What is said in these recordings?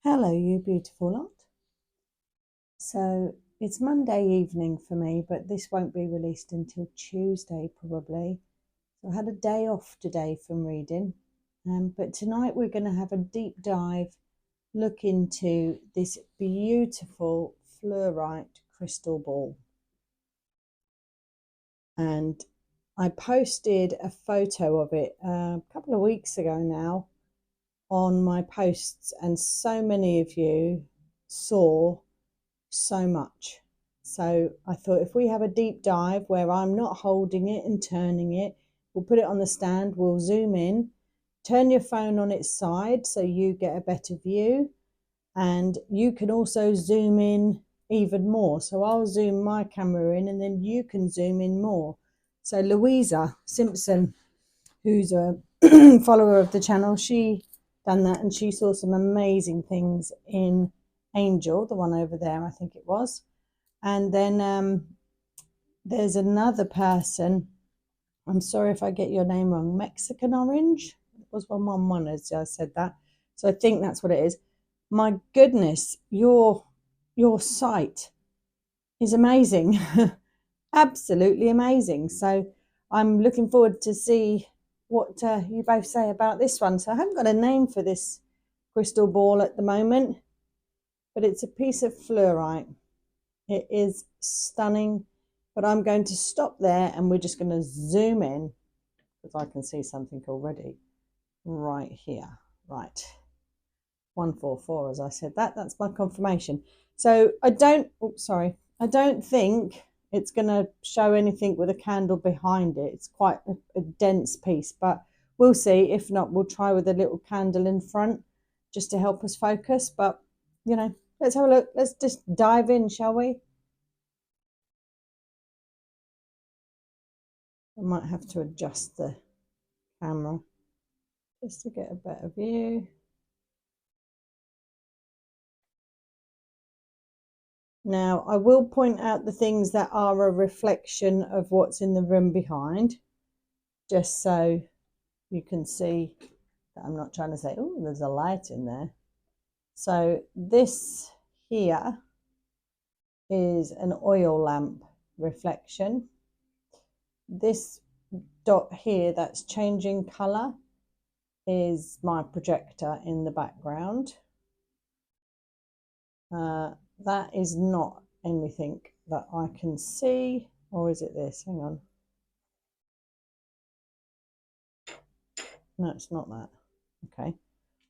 Hello, you beautiful lot. So it's Monday evening for me, but this won't be released until Tuesday probably. So I had a day off today from reading, but tonight we're going to have a deep dive look into this beautiful fluorite crystal ball. And I posted a photo of it a couple of weeks ago now on my posts, and so many of you saw so much. So I thought if we have a deep dive where I'm not holding it and turning it, we'll put it on the stand, we'll zoom in, turn your phone on its side so you get a better view, and you can also zoom in even more. So I'll zoom my camera in and then you can zoom in more. So Louisa Simpson, who's a follower of the channel, she done that and she saw some amazing things in Angel, the one over there, I think it was. And then there's another person, I'm sorry if I get your name wrong, Mexican Orange. It was 111 as I said that. So I think that's what it is. My goodness, your site is amazing. Absolutely amazing. So I'm looking forward to see what you both say about this one. So I haven't got a name for this crystal ball at the moment, but it's a piece of fluorite. It is stunning, but I'm going to stop there and we're just going to zoom in because I can see something already right here. Right. 144, as I said, that's my confirmation. So I don't think it's going to show anything with a candle behind it. It's quite a dense piece, but we'll see. If not, we'll try with a little candle in front just to help us focus. But you know, let's have a look. Let's just dive in, shall we? I might have to adjust the camera just to get a better view. Now, I will point out the things that are a reflection of what's in the room behind, just so you can see that I'm not trying to say, oh, there's a light in there. So this here is an oil lamp reflection. This dot here that's changing color is my projector in the background. That is not anything that I can see, or is it this? Hang on. No, it's not that. Okay.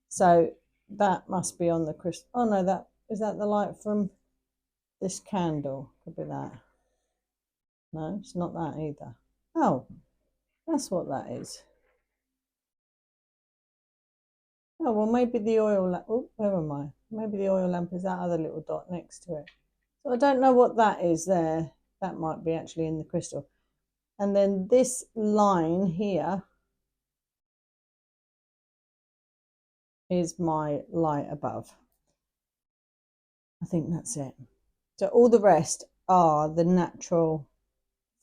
So that must be on the crystal. Oh no, that is that the light from this candle? Could be that. No, it's not that either. Oh, that's what that is. Oh, well, maybe the oil lamp. Oh, where am I? Maybe the oil lamp is that other little dot next to it. So I don't know what that is there. That might be actually in the crystal. And then this line here is my light above. I think that's it. So all the rest are the natural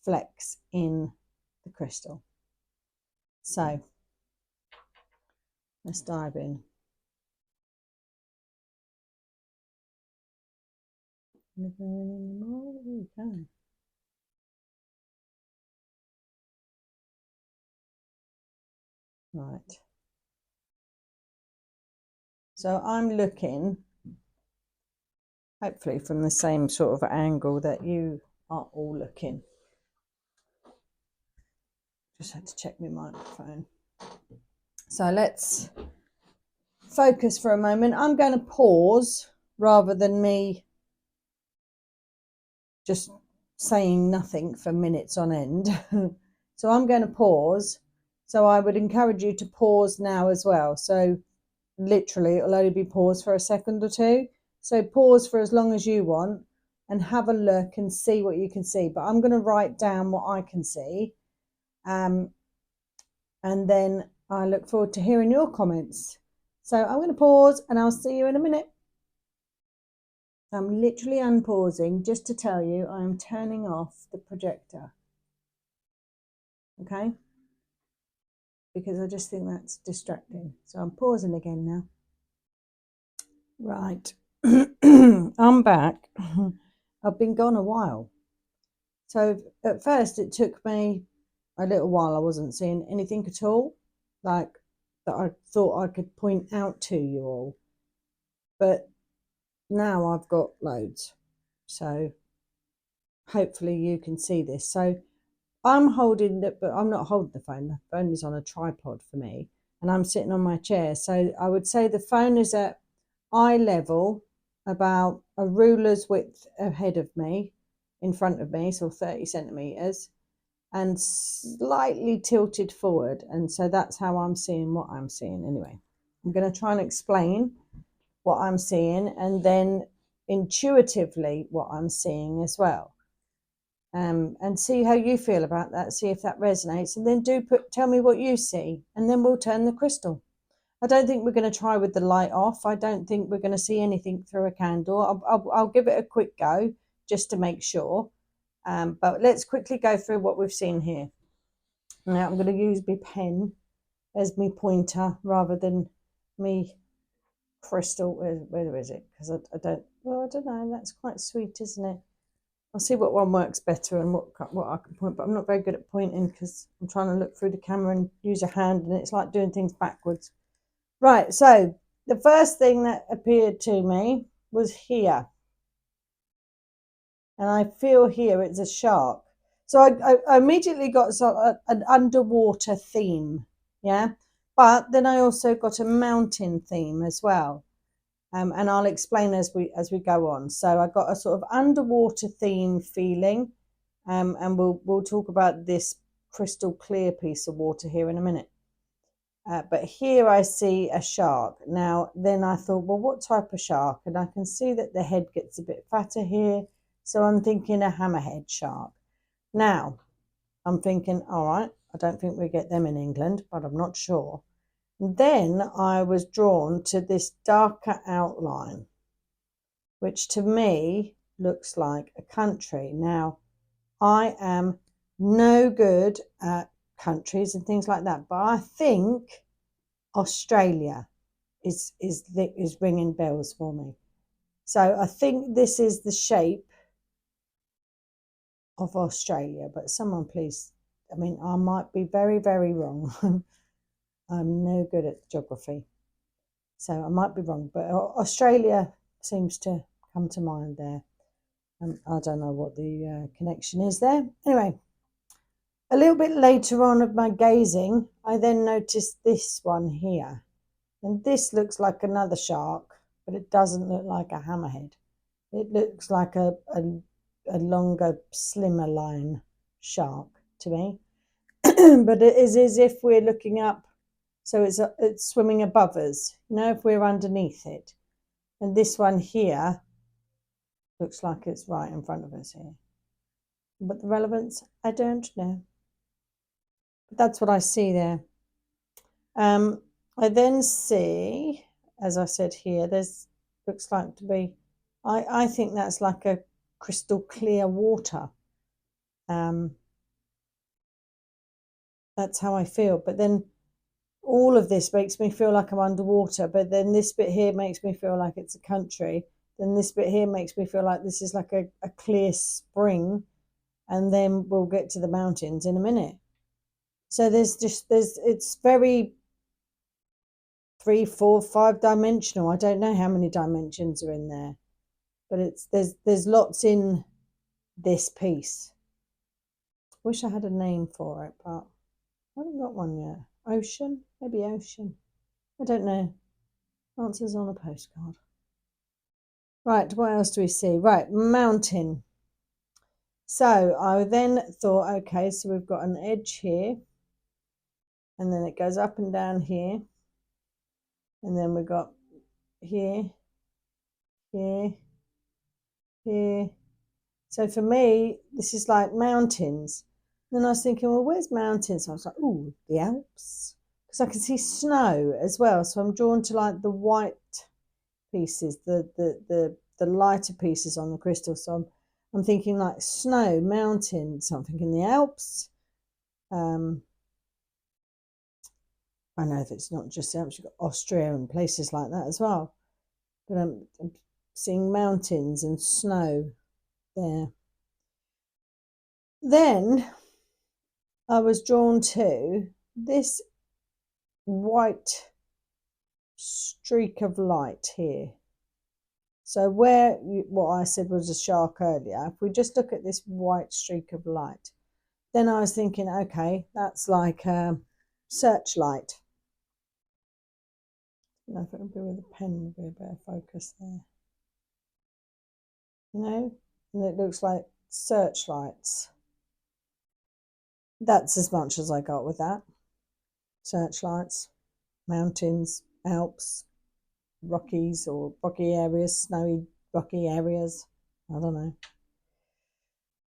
flecks in the crystal. So let's dive in. Right. So I'm looking, hopefully from the same sort of angle that you are all looking. Just had to check my microphone. So let's focus for a moment. I'm going to pause rather than me just saying nothing for minutes on end. So I'm going to pause. So I would encourage you to pause now as well. So literally it'll only be paused for a second or two. So pause for as long as you want and have a look and see what you can see. But I'm going to write down what I can see. And then I look forward to hearing your comments. So I'm going to pause and I'll see you in a minute. I'm literally unpausing just to tell you I'm turning off the projector. Okay? Because I just think that's distracting. So I'm pausing again now. Right. I'm back. I've been gone a while. So at first it took me a little while. I wasn't seeing anything at all, like that I thought I could point out to you all. But now I've got loads. So hopefully you can see this. So I'm holding it, but I'm not holding the phone. The phone is on a tripod for me, and I'm sitting on my chair. So I would say the phone is at eye level, about a ruler's width ahead of me, in front of me, so 30 centimeters, and slightly tilted forward. And so that's how I'm seeing what I'm seeing. Anyway, I'm going to try and explain what I'm seeing, and then intuitively what I'm seeing as well. And see how you feel about that, see if that resonates, and then tell me what you see, and then we'll turn the crystal. I don't think we're going to try with the light off. I don't think we're going to see anything through a candle. I'll give it a quick go just to make sure. But let's quickly go through what we've seen here. Now I'm going to use my pen as my pointer rather than me crystal. Where is it? Because I don't. Well, I don't know. That's quite sweet, isn't it? I'll see what one works better and what I can point. But I'm not very good at pointing because I'm trying to look through the camera and use a hand, and it's like doing things backwards. Right, so the first thing that appeared to me was here. And I feel here it's a shark. So I immediately got an underwater theme, yeah? But then I also got a mountain theme as well. And I'll explain as we go on. So I got a sort of underwater theme feeling, and we'll talk about this crystal clear piece of water here in a minute. But here I see a shark. Now, then I thought, well, what type of shark? And I can see that the head gets a bit fatter here. So I'm thinking a hammerhead shark. Now, I'm thinking, all right, I don't think we get them in England, but I'm not sure. And then I was drawn to this darker outline, which to me looks like a country. Now, I am no good at countries and things like that, but I think Australia is ringing bells for me. So I think this is the shape of Australia, but someone please, I mean, I might be very, very wrong. I'm no good at geography, so I might be wrong, but Australia seems to come to mind there. I don't know what the connection is there. Anyway, a little bit later on of my gazing, I then noticed this one here. And this looks like another shark, but it doesn't look like a hammerhead. It looks like a longer, slimmer line shark to me. But it is as if we're looking up, so it's swimming above us, you know, if we're underneath it. And this one here looks like it's right in front of us here. But the relevance, I don't know. But that's what I see there. I then see, as I said here, there's looks like to be, I think that's like a crystal clear water. That's how I feel. But then all of this makes me feel like I'm underwater. But then this bit here makes me feel like it's a country. Then this bit here makes me feel like this is like a clear spring. And then we'll get to the mountains in a minute. So it's very 3, 4, 5 dimensional. I don't know how many dimensions are in there, but there's lots in this piece. Wish I had a name for it, but I haven't got one yet. Ocean, maybe ocean. I don't know. Answers on a postcard. Right, what else do we see? Right, mountain. So I then thought, okay, so we've got an edge here, and then it goes up and down here, and then we've got here, here, here. So for me, this is like mountains. And then I was thinking, well, where's mountains? So I was like, oh, the Alps. Because I can see snow as well. So I'm drawn to like the white pieces, the lighter pieces on the crystal. So I'm thinking like snow, mountains. So I'm thinking the Alps. I know that it's not just the Alps, you've got Austria and places like that as well. but I'm seeing mountains and snow there. Then I was drawn to this white streak of light here. So what I said was a shark earlier, if we just look at this white streak of light, then I was thinking, okay, that's like a searchlight. I don't know if it would be with a pen, would be a better focus there. You know, and it looks like searchlights. That's as much as I got with that. Searchlights, mountains, Alps, Rockies or rocky areas, snowy rocky areas. I don't know.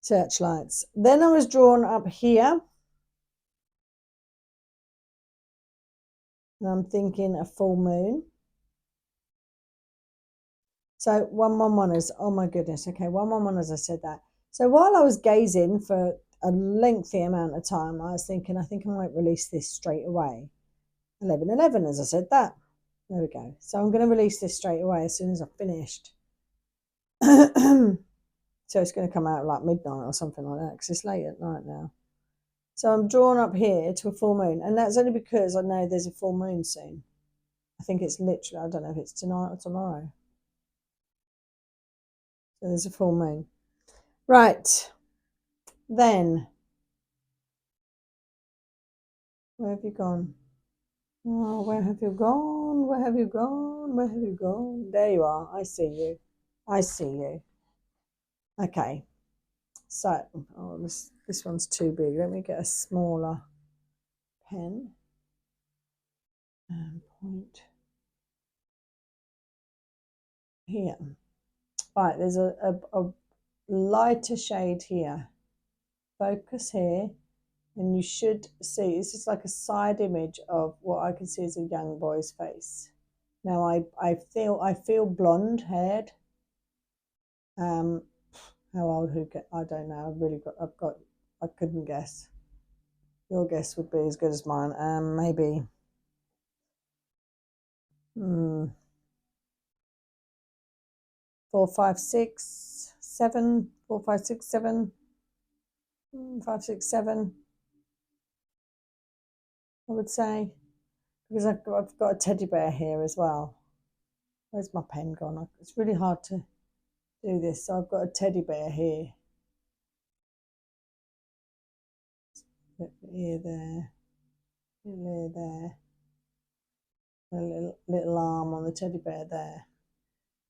Searchlights. Then I was drawn up here. And I'm thinking a full moon. So 111 is, oh my goodness. Okay, 111 as I said that. So while I was gazing for a lengthy amount of time, I was thinking, I think I might release this straight away. 1111 as I said that. There we go. So I'm going to release this straight away as soon as I've finished. So it's going to come out like midnight or something like that because it's late at night now. So I'm drawn up here to a full moon, and that's only because I know there's a full moon soon. I think it's literally, I don't know if it's tonight or tomorrow. So there's a full moon. Right. Then, where have you gone? Oh, where have you gone? Where have you gone? Where have you gone? There you are. I see you. I see you. Okay. So, oh, this one's too big. Let me get a smaller pen and point here. Right, there's a lighter shade here. Focus here, and you should see, this is like a side image of what I can see as a young boy's face. Now I feel blonde haired. How old? I don't know. I couldn't guess. Your guess would be as good as mine. Maybe. 4, 5, 6, 7. 4, 5, 6, 7. 5, 6, 7. I would say, because I've got a teddy bear here as well. Where's my pen gone? It's really hard to do this. So I've got a teddy bear here. Ear there. Ear there. A little arm on the teddy bear there.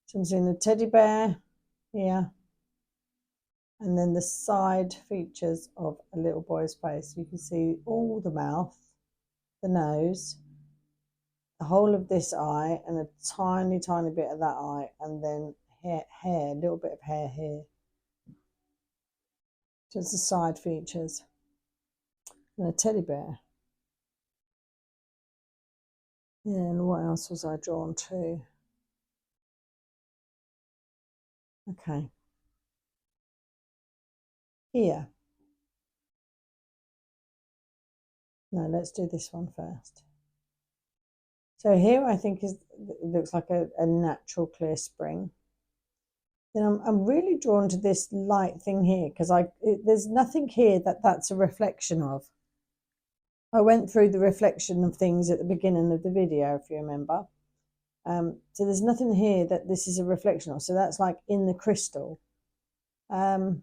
So I'm seeing the teddy bear here. And then the side features of a little boy's face. You can see all the mouth, the nose, the whole of this eye, and a tiny, tiny bit of that eye, and then hair, a little bit of hair here. Just the side features. And a teddy bear. Yeah, and what else was I drawn to? Okay. Here. No, let's do this one first. So here I think it looks like a natural clear spring. Then I'm really drawn to this light thing here because there's nothing here that's a reflection of. I went through the reflection of things at the beginning of the video, if you remember. So there's nothing here that this is a reflection of. So that's like in the crystal. And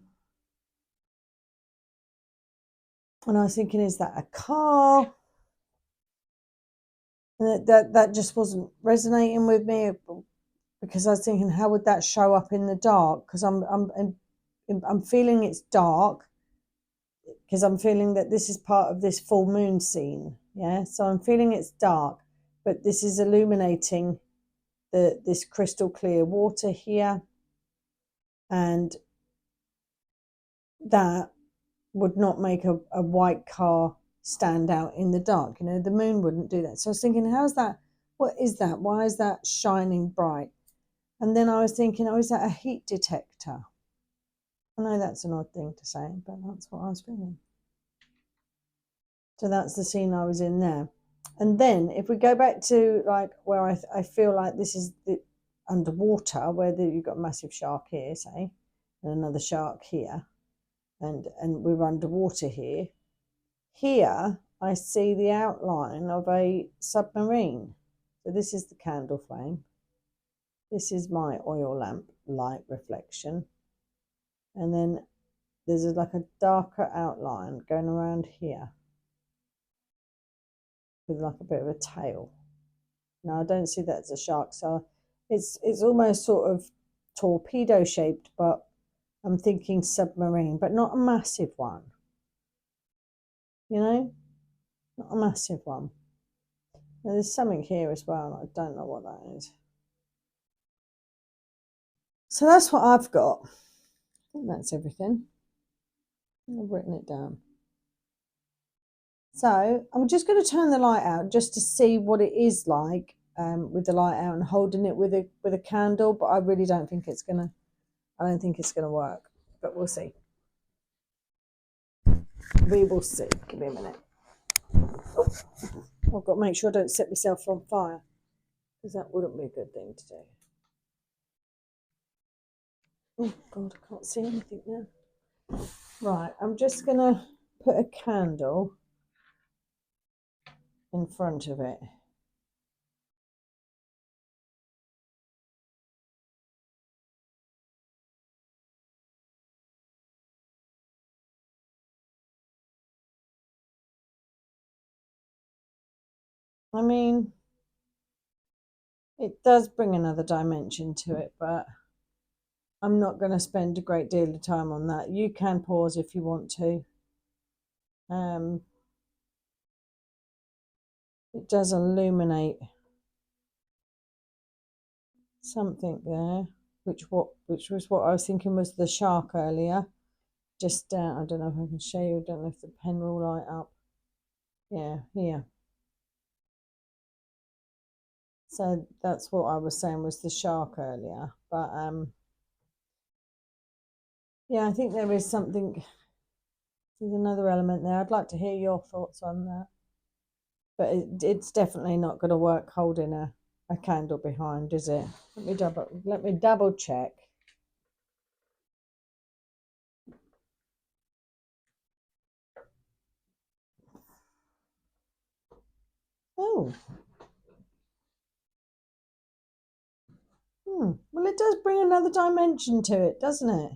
I was thinking, is that a car? And that just wasn't resonating with me because I was thinking, how would that show up in the dark? Because I'm feeling it's dark because I'm feeling that this is part of this full moon scene. Yeah, so I'm feeling it's dark, but this is illuminating this crystal clear water here, and that would not make a white car stand out in the dark. You know, the moon wouldn't do that. So I was thinking, how's that? What is that? Why is that shining bright? And then I was thinking, oh, is that a heat detector? I know that's an odd thing to say, but that's what I was feeling. So that's the scene I was in there. And then if we go back to like where I feel like this is underwater, where you've got a massive shark here, say, and another shark here, and we're underwater here. Here I see the outline of a submarine. So this is the candle flame. This is my oil lamp light reflection. And then there's like a darker outline going around here with like a bit of a tail. Now I don't see that as a shark, so it's almost sort of torpedo shaped, but I'm thinking submarine, but not a massive one. You know, not a massive one. Now, there's something here as well. I don't know what that is. So that's what I've got. I think that's everything. I've written it down. So I'm just going to turn the light out just to see what it is like with the light out and holding it with a candle. But I really don't think it's gonna. I don't think it's gonna work. But we'll see. We will see. Give me a minute. Oh, I've got to make sure I don't set myself on fire, because that wouldn't be a good thing to do. Oh God, I can't see anything now. Right, I'm just gonna put a candle in front of it. I mean, it does bring another dimension to it, but I'm not going to spend a great deal of time on that. You can pause if you want to. It does illuminate something there, which was what I was thinking was the shark earlier. Just I don't know if I can show you. I don't know if the pen will light up. Yeah, here. So that's what I was saying was the shark earlier. But yeah, I think there is something. There's another element there. I'd like to hear your thoughts on that. But it's definitely not going to work holding a candle behind, is it? Let me double check. Oh. Well, it does bring another dimension to it, doesn't it?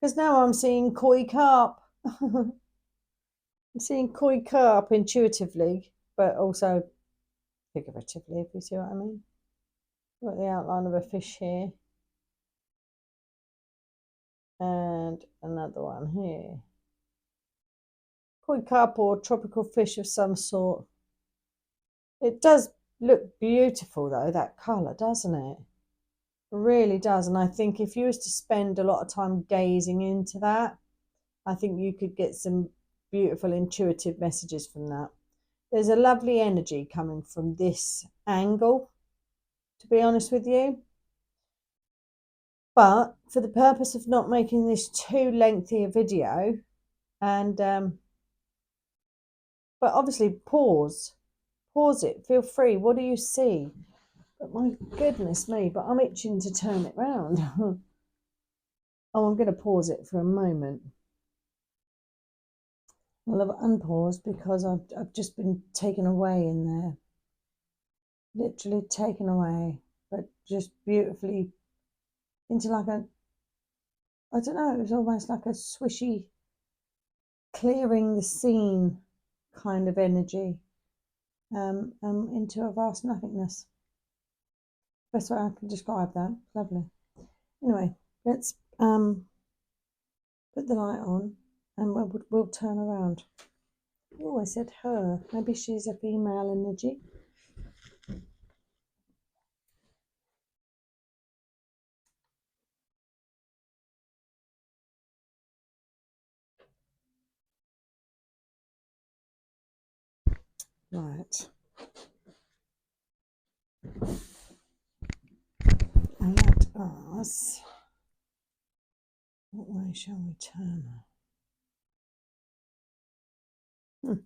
Because now I'm seeing koi carp. I'm seeing koi carp intuitively, but also figuratively, if you see what I mean. Got the outline of a fish here. And another one here. Koi carp or tropical fish of some sort. It does look beautiful though, that colour, doesn't it? It really does. And I think if you was to spend a lot of time gazing into that, I think you could get some beautiful intuitive messages from that. There's a lovely energy coming from this angle, to be honest with you. But for the purpose of not making this too lengthy a video, and but obviously pause it, feel free. What do you see? But my goodness me, but I'm itching to turn it round. Oh, I'm going to pause it for a moment. Well, I've unpaused because I've just been taken away in there. Literally taken away, but just beautifully into like a, I don't know, it was almost like a swishy, clearing the scene kind of energy, into a vast nothingness. Best way I can describe that. Lovely. Anyway, let's put the light on and we'll turn around. Oh, I said her. Maybe she's a female energy. Right. Let us. What way shall we turn her?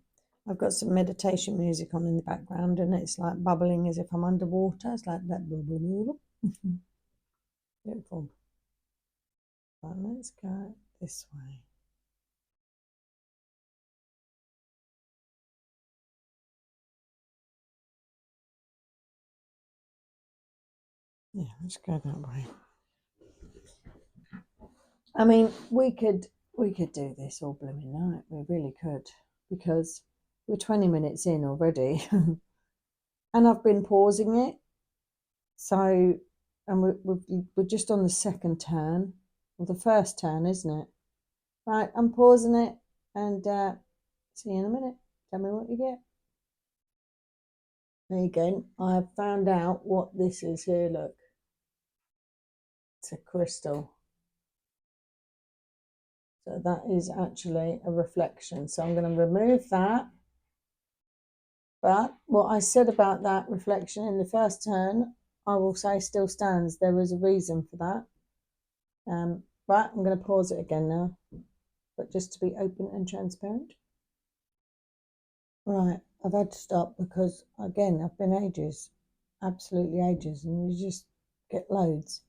I've got some meditation music on in the background and it's like bubbling as if I'm underwater. It's like that. Beautiful. Right, let's go this way. Yeah, let's go that way. I mean, we could do this all blooming night. We really could, because we're 20 minutes in already, and I've been pausing it. So, and we're just on the second turn, or the first turn, isn't it? Right, I'm pausing it, and see you in a minute. Tell me what you get. There you go. I have found out what this is here. Look, it's a crystal. So that is actually a reflection. So I'm going to remove that. But what I said about that reflection in the first turn, I will say still stands. There is a reason for that. But I'm going to pause it again now, but just to be open and transparent. Right, I've had to stop because, again, I've been ages, absolutely ages, and you just get loads.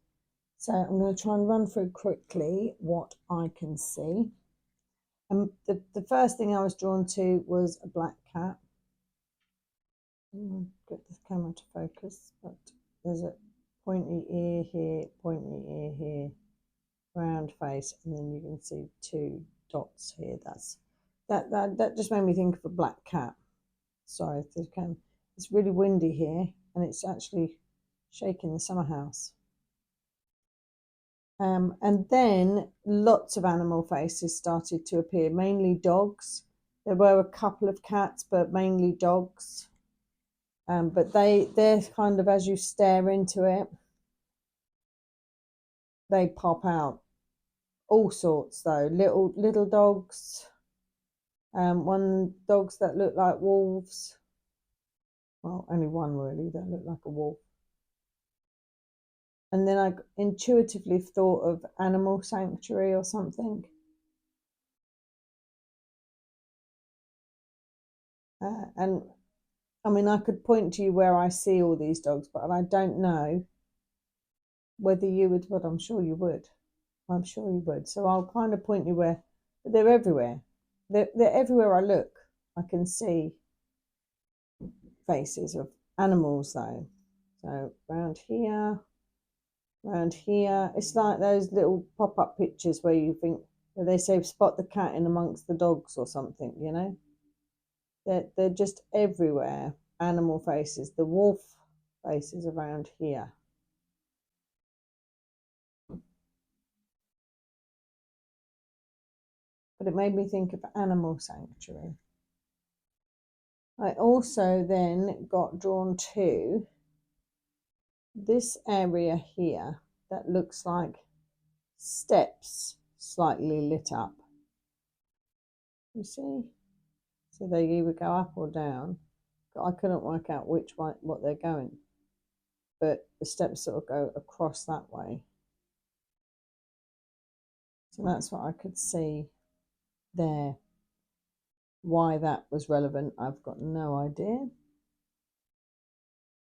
So I'm going to try and run through quickly what I can see. And the first thing I was drawn to was a black cat. Get this camera to focus, but there's a pointy ear here, pointy ear here, round face, and then you can see two dots here. That just made me think of a black cat. Sorry, it's really windy here, and it's actually shaking the summer house. And then lots of animal faces started to appear, mainly dogs. There were a couple of cats, but mainly dogs. But they're kind of, as you stare into it, they pop out. All sorts though, little dogs, one dogs that look like wolves. Well, only one really that looked like a wolf. And then I intuitively thought of animal sanctuary or something. And I mean, I could point to you where I see all these dogs, but I don't know whether you would, but I'm sure you would. I'm sure you would. So I'll kind of point you where, but they're everywhere. They're everywhere I look. I can see faces of animals though. So around here, it's like those little pop-up pictures where you think, where they say spot the cat in amongst the dogs or something, you know? They're just everywhere. Animal faces, the wolf faces around here. But it made me think of animal sanctuary. I also then got drawn to this area here that looks like steps slightly lit up. You see? So they either go up or down. I couldn't work out which way, what they're going. But the steps sort of go across that way. So that's what I could see there. Why that was relevant, I've got no idea.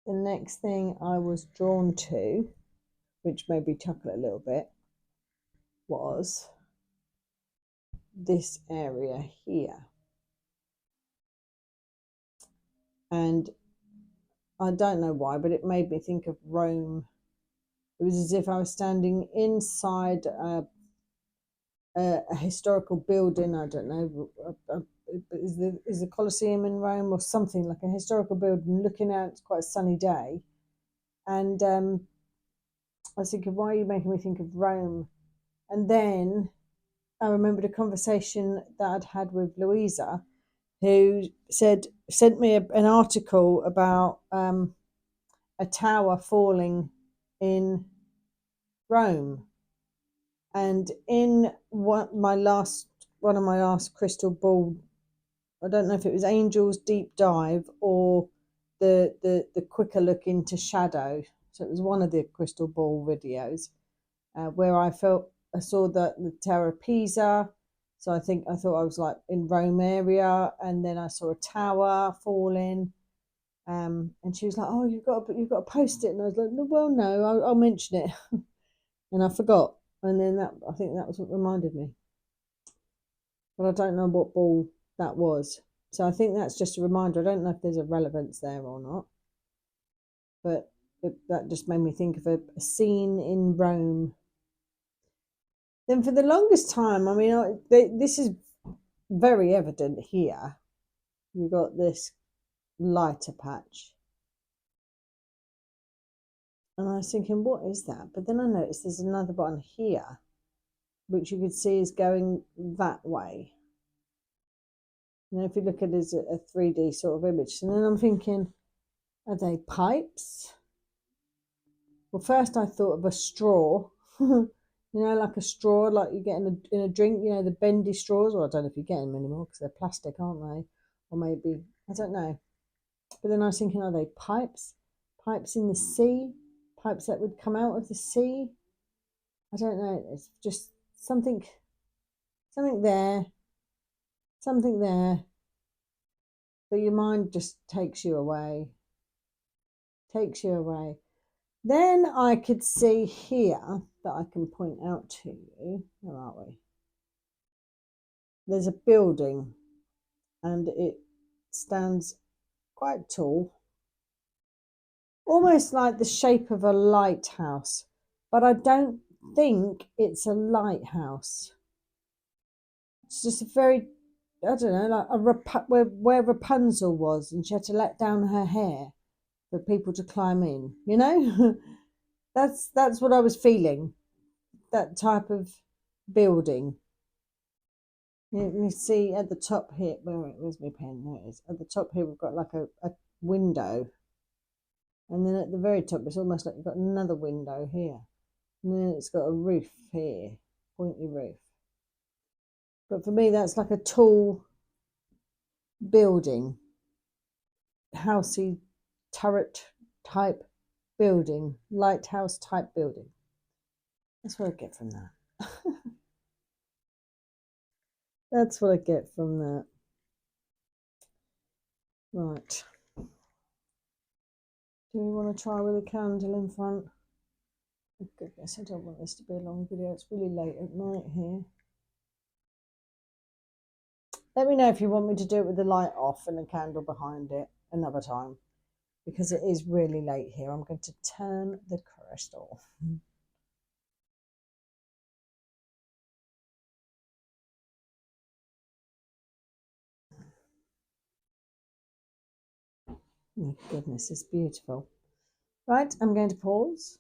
The next thing I was drawn to, which made me chuckle a little bit, was this area here. And I don't know why, but it made me think of Rome. It was as if I was standing inside a historical building. I don't know, is the Colosseum in Rome or something, like a historical building, looking out. It's quite a sunny day. And I was thinking, why are you making me think of Rome? And then I remembered a conversation that I'd had with Louisa, who sent me an article about a tower falling in Rome. And in one of my last crystal ball, I don't know if it was Angel's Deep Dive or the quicker look into shadow. So it was one of the crystal ball videos where I saw the Tower of Pisa. So I thought I was like in Rome area, and then I saw a tower falling, And she was like, "Oh, you've got to post it." And I was like, "No, well, no, I'll mention it." And I forgot. And then I think that was what reminded me. But I don't know what ball that was. So I think that's just a reminder. I don't know if there's a relevance there or not. But that just made me think of a scene in Rome. Then for the longest time, I mean, this is very evident here. You've got this lighter patch. And I was thinking, what is that? But then I noticed there's another one here, which you could see is going that way. And if you look at it as a 3D sort of image, and then I'm thinking, are they pipes? Well, first I thought of a straw, like a straw, like you get in a drink, the bendy straws. Well, I don't know if you get them anymore because they're plastic, aren't they? Or maybe, I don't know. But then I was thinking, are they pipes? Pipes in the sea? Pipes that would come out of the sea? I don't know. It's just something there, something there. But your mind just takes you away. Then I could see here that I can point out to you. Where are we? There's a building and it stands quite tall, almost like the shape of a lighthouse, but I don't think it's a lighthouse. It's just a very, I don't know, like where Rapunzel was and she had to let down her hair for people to climb in, that's what I was feeling, that type of building. You see at the top here, where's my pen? There it is. At the top here, we've got like a window. And then at the very top, it's almost like you've got another window here. And then it's got a roof here, pointy roof. But for me, that's like a tall building, housey, turret type building, lighthouse type building. That's what I get from that. That's what I get from that. Right. Do we want to try with a candle in front? Oh, goodness, I don't want this to be a long video. It's really late at night here. Let me know if you want me to do it with the light off and a candle behind it another time, because it is really late here. I'm going to turn the crystal. My goodness, it's beautiful. Right, I'm going to pause.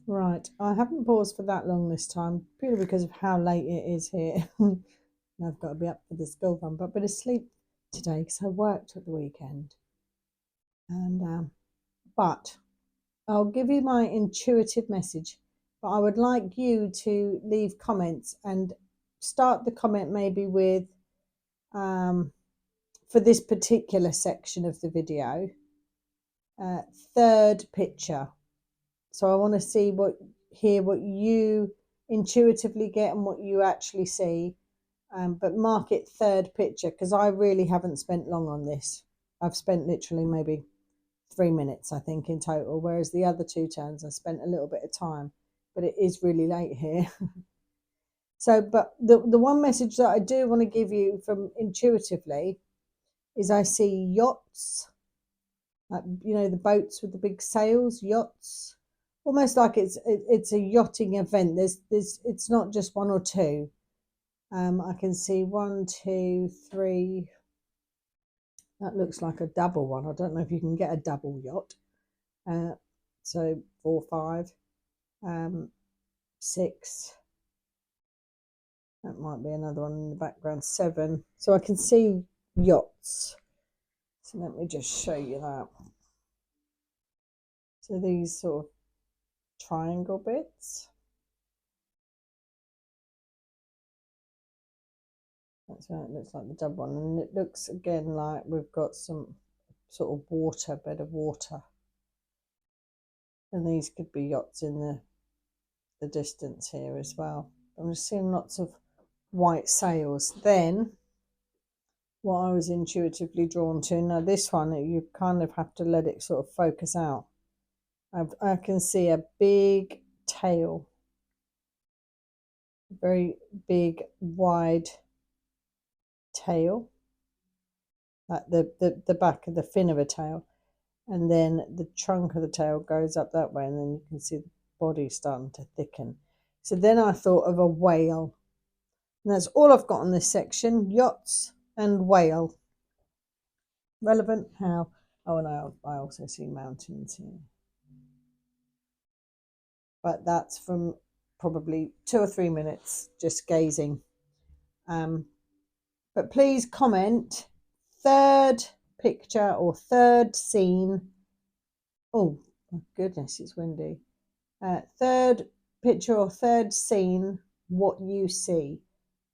Right, I haven't paused for that long this time, purely because of how late it is here. I've got to be up for the school run, but I've been asleep today because I worked at the weekend. And but I'll give you my intuitive message, but I would like you to leave comments and start the comment maybe with for this particular section of the video, third picture. So I want to hear what you intuitively get and what you actually see. But mark it third picture, because I really haven't spent long on this. I've spent literally maybe 3 minutes, I think, in total, whereas the other two turns I spent a little bit of time, but it is really late here. So, but the one message that I do want to give you from intuitively is I see yachts, like, the boats with the big sails, yachts, almost like it's a yachting event. It's not just one or two. I can see 1, 2, 3. That looks like a double one. I don't know if you can get a double yacht. So 4, 5, 6. That might be another one in the background. 7. So I can see yachts. So let me just show you that. So these sort of triangle bits. That's what it looks like, the double one. And it looks again like we've got some sort of bed of water. And these could be yachts in the distance here as well. I'm just seeing lots of white sails. Then what I was intuitively drawn to. Now this one, you kind of have to let it sort of focus out. I can see a big tail, very big, wide tail, like the back of the fin of a tail, and then the trunk of the tail goes up that way, and then you can see the body starting to thicken. So then I thought of a whale, and that's all I've got on this section: yachts and whale. Relevant? How? Oh, and I also see mountains here, but that's from probably 2 or 3 minutes just gazing. But please comment third picture or third scene. Oh my goodness, it's windy. Third picture or third scene, what you see.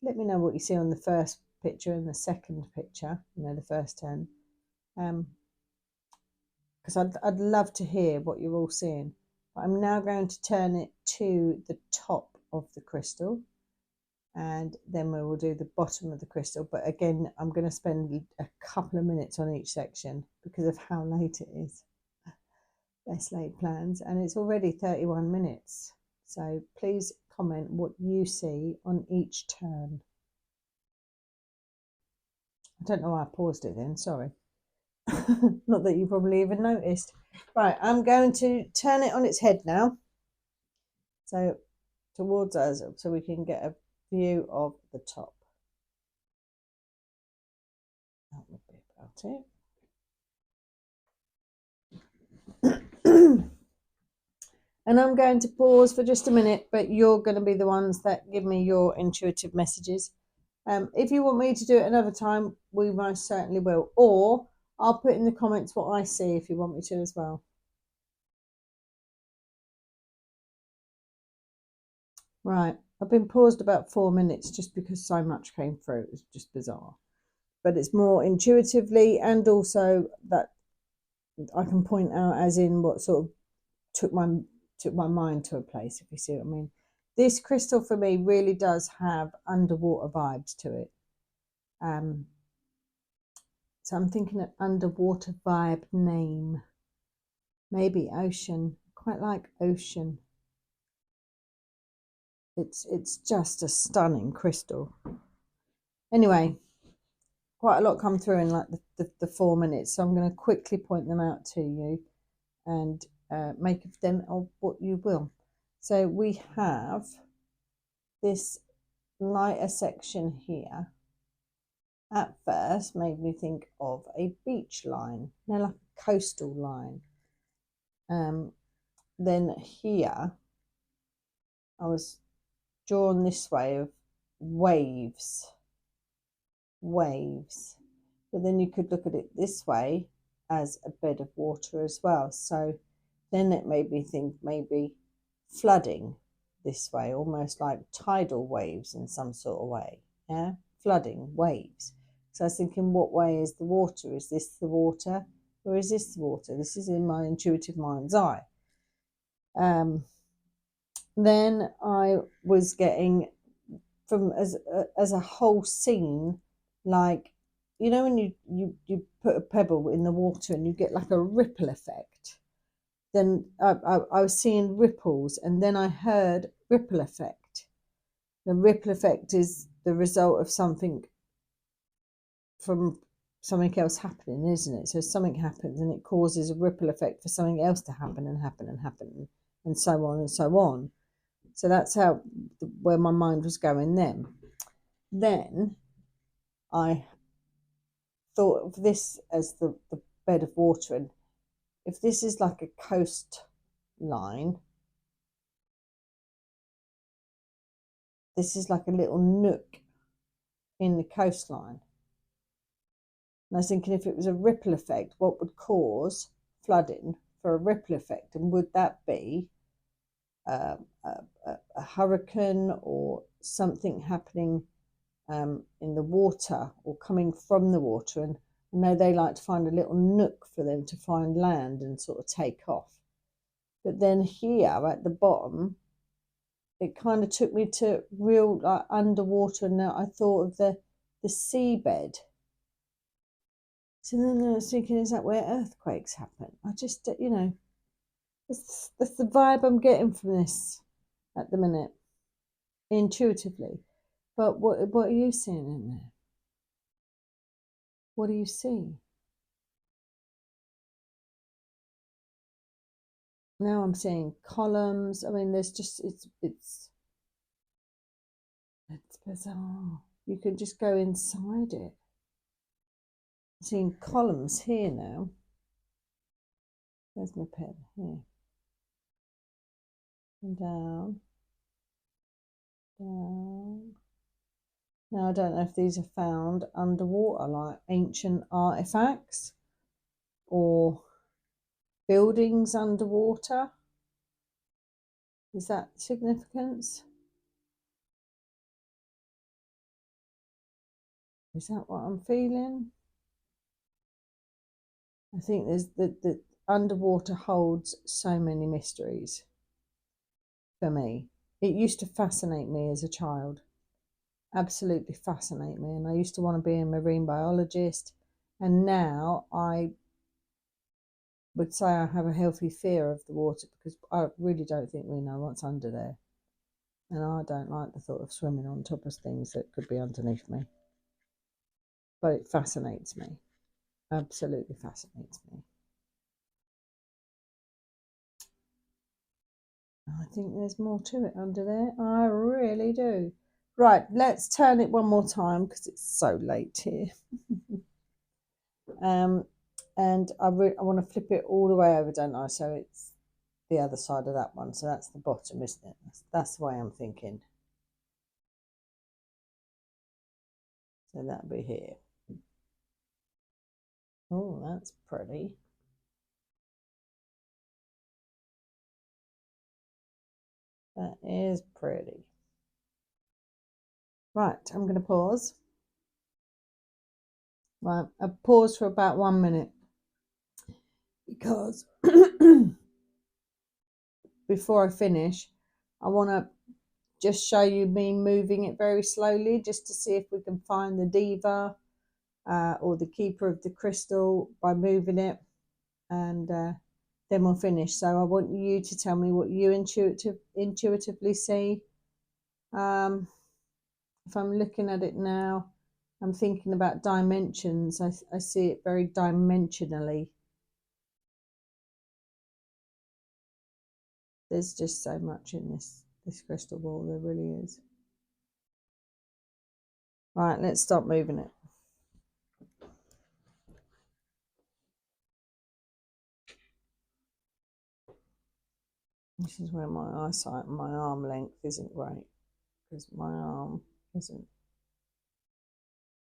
Let me know what you see on the first picture and the second picture, the first 10. Because I'd love to hear what you're all seeing. But I'm now going to turn it to the top of the crystal, and then we will do the bottom of the crystal. But again, I'm going to spend a couple of minutes on each section because of how late it is. Best laid plans, and it's already 31 minutes. So please comment what you see on each turn. I don't know why I paused it then, sorry. Not that you probably even noticed. Right, I'm going to turn it on its head now. So towards us, so we can get a view of the top. That would be about it. And I'm going to pause for just a minute, but you're going to be the ones that give me your intuitive messages. If you want me to do it another time, we most certainly will. Or I'll put in the comments what I see if you want me to as well. Right, I've been paused about 4 minutes just because so much came through. It was just bizarre. But it's more intuitively, and also that I can point out as in what sort of took my mind to a place, if you see what I mean. This crystal for me really does have underwater vibes to it. So I'm thinking an underwater vibe name. Maybe ocean. Quite like ocean. It's just a stunning crystal. Anyway, quite a lot come through in like the 4 minutes, so I'm going to quickly point them out to you and make of them what you will. So we have this lighter section here. At first made me think of a beach line, like a coastal line. Then here I was drawn this way of waves. But then you could look at it this way as a bed of water as well. So then it made me think maybe flooding this way, almost like tidal waves in some sort of way. Yeah, flooding waves. So I was thinking, what way is the water? Is this the water, or is this the water? This is in my intuitive mind's eye. Then I was getting from as a whole scene, like, when you put a pebble in the water and you get like a ripple effect. Then I was seeing ripples, and then I heard ripple effect. The ripple effect is the result of something from something else happening, isn't it? So something happens and it causes a ripple effect for something else to happen and happen and happen, and so on and so on. So that's where my mind was going then. Then I thought of this as the bed of water, and if this is like a coastline, this is like a little nook in the coastline. And I was thinking, if it was a ripple effect, what would cause flooding for a ripple effect? And would that be a hurricane or something happening in the water or coming from the water? And I know they like to find a little nook for them to find land and sort of take off. But then here at the bottom, it kind of took me to real underwater, and I thought of the seabed. So then I was thinking, is that where earthquakes happen? I just, that's the vibe I'm getting from this at the minute, intuitively. But what are you seeing in there? What do you see? Now I'm seeing columns. I mean, there's just it's bizarre. You can just go inside it. I'm seeing columns here now. There's my pen here. And down, down. Now I don't know if these are found underwater, like ancient artifacts or buildings underwater. Is that significance? Is that what I'm feeling? I think there's the underwater holds so many mysteries for me. It used to fascinate me as a child, absolutely fascinate me, and I used to want to be a marine biologist. And now I would say I have a healthy fear of the water because I really don't think we know what's under there. And I don't like the thought of swimming on top of things that could be underneath me. But it fascinates me, absolutely fascinates me. I think there's more to it under there. I really do. Right, let's turn it one more time because it's so late here. And I want to flip it all the way over, don't I? So it's the other side of that one. So that's the bottom, isn't it? That's the way I'm thinking. So that'll be here. Oh, that's pretty. That is pretty. Right, I'm going to pause. Right, I've paused for about 1 minute because before I finish, I want to just show you me moving it very slowly just to see if we can find the diva or the keeper of the crystal by moving it, and then we'll finish. So I want you to tell me what you intuitively see. If I'm looking at it now, I'm thinking about dimensions. I see it very dimensionally. There's just so much in this crystal ball, there really is. Right, let's stop moving it. This is where my eyesight and my arm length isn't great because my arm isn't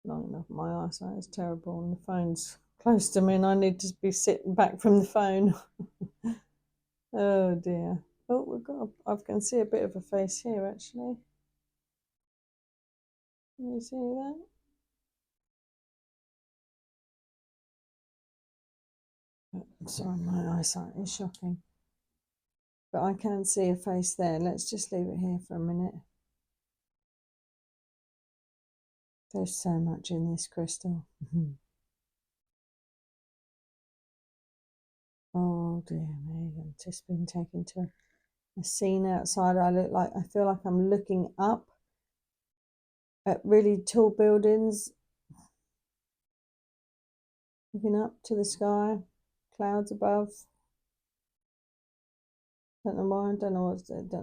long enough. My eyesight is terrible and the phone's close to me and I need to be sitting back from the phone. Oh dear. Oh, I can see a bit of a face here actually. Can you see that? Sorry, my eyesight is shocking. But I can see a face there. Let's just leave it here for a minute. There's so much in this crystal. Oh dear me, I've just been taken to a scene outside. I feel like I'm looking up at really tall buildings, looking up to the sky, clouds above. Don't know why. Don't know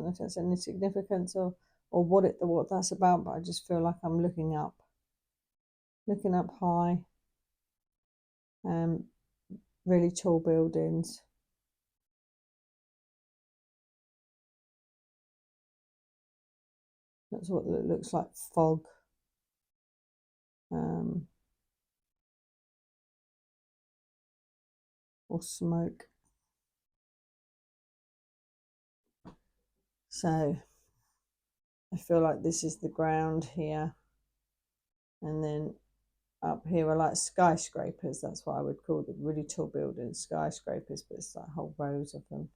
if that's any significance or what that's about. But I just feel like I'm looking up high. Really tall buildings. That's what it looks like. Fog. Or smoke. So I feel like this is the ground here, and then up here are like skyscrapers. That's what I would call the really tall buildings, skyscrapers, but it's like whole rows of them.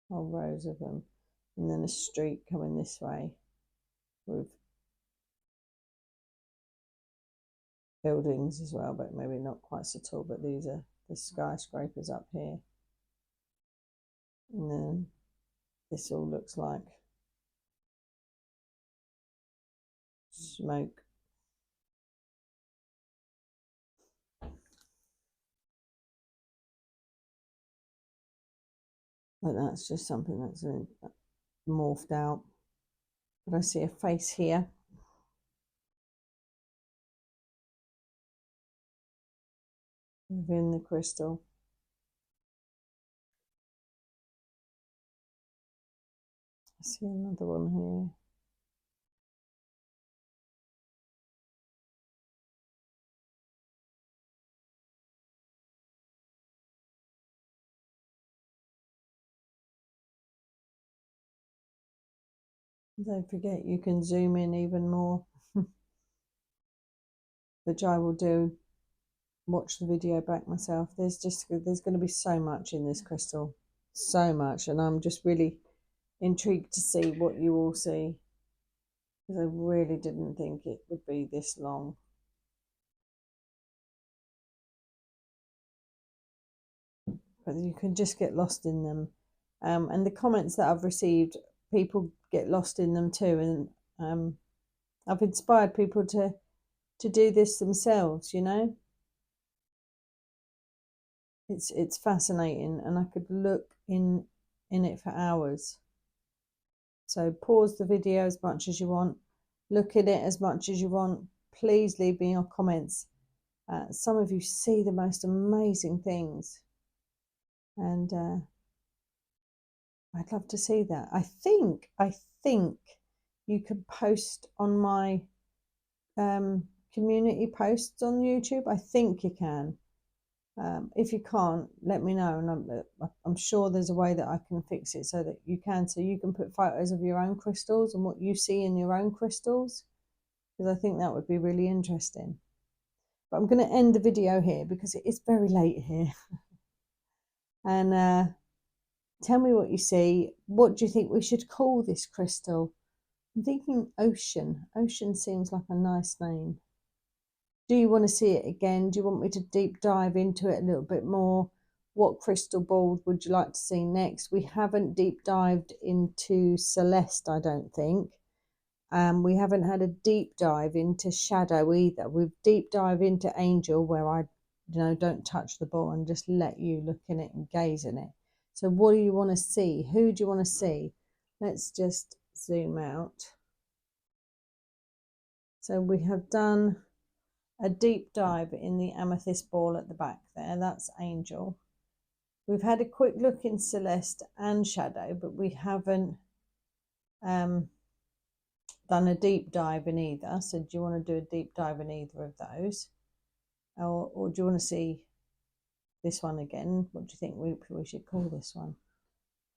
Whole rows of them. And then a street coming this way with buildings as well, but maybe not quite so tall. But these are the skyscrapers up here, and then this all looks like smoke. But that's just something that's morphed out. But I see a face here. Within the crystal. I see another one here. Don't forget you can zoom in even more, which I will do. Watch the video back myself. There's going to be so much in this crystal, so much, and I'm just really intrigued to see what you all see, because I really didn't think it would be this long. But you can just get lost in them, and the comments that I've received, people get lost in them too, and I've inspired people to do this themselves. You know, it's fascinating, and I could look in it for hours. So pause the video as much as you want, look at it as much as you want. Please leave me your comments. Some of you see the most amazing things, and I'd love to see that. I think you can post on my community posts on YouTube. I think you can. If you can't, let me know, and I'm sure there's a way that I can fix it so that you can. So you can put photos of your own crystals and what you see in your own crystals, because I think that would be really interesting. But I'm going to end the video here because it is very late here. And tell me what you see. What do you think we should call this crystal? I'm thinking ocean. Ocean seems like a nice name. Do you want to see it again? Do you want me to deep dive into it a little bit more? What crystal balls would you like to see next? We haven't deep dived into Celeste, I don't think. We haven't had a deep dive into Shadow either. We've deep dive into Angel, where I don't touch the ball and just let you look in it and gaze in it. So what do you want to see? Who do you want to see? Let's just zoom out. So we have done a deep dive in the amethyst ball at the back there. That's Angel. We've had a quick look in Celeste and Shadow, but we haven't done a deep dive in either. So do you want to do a deep dive in either of those? Or do you want to see this one again? What do you think we should call this one?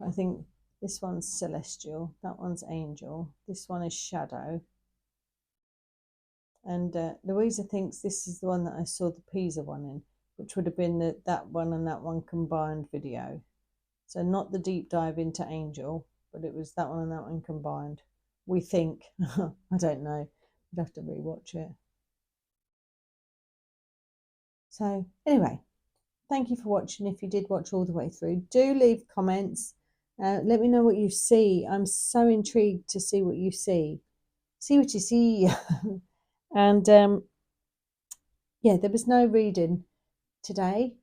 I think this one's Celestial. That one's Angel. This one is Shadow. And Louisa thinks this is the one that I saw the Pisa one in, which would have been that one and that one combined video. So not the deep dive into Angel, but it was that one and that one combined. We think. I don't know. We'd have to rewatch it. So anyway, thank you for watching. If you did watch all the way through, do leave comments. Let me know what you see. I'm so intrigued to see what you see. See what you see. And yeah, there was no reading today.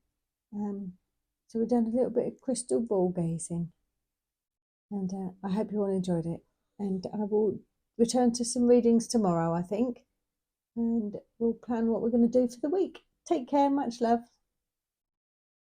So we've done a little bit of crystal ball gazing. And I hope you all enjoyed it. And I will return to some readings tomorrow, I think. And we'll plan what we're going to do for the week. Take care. Much love.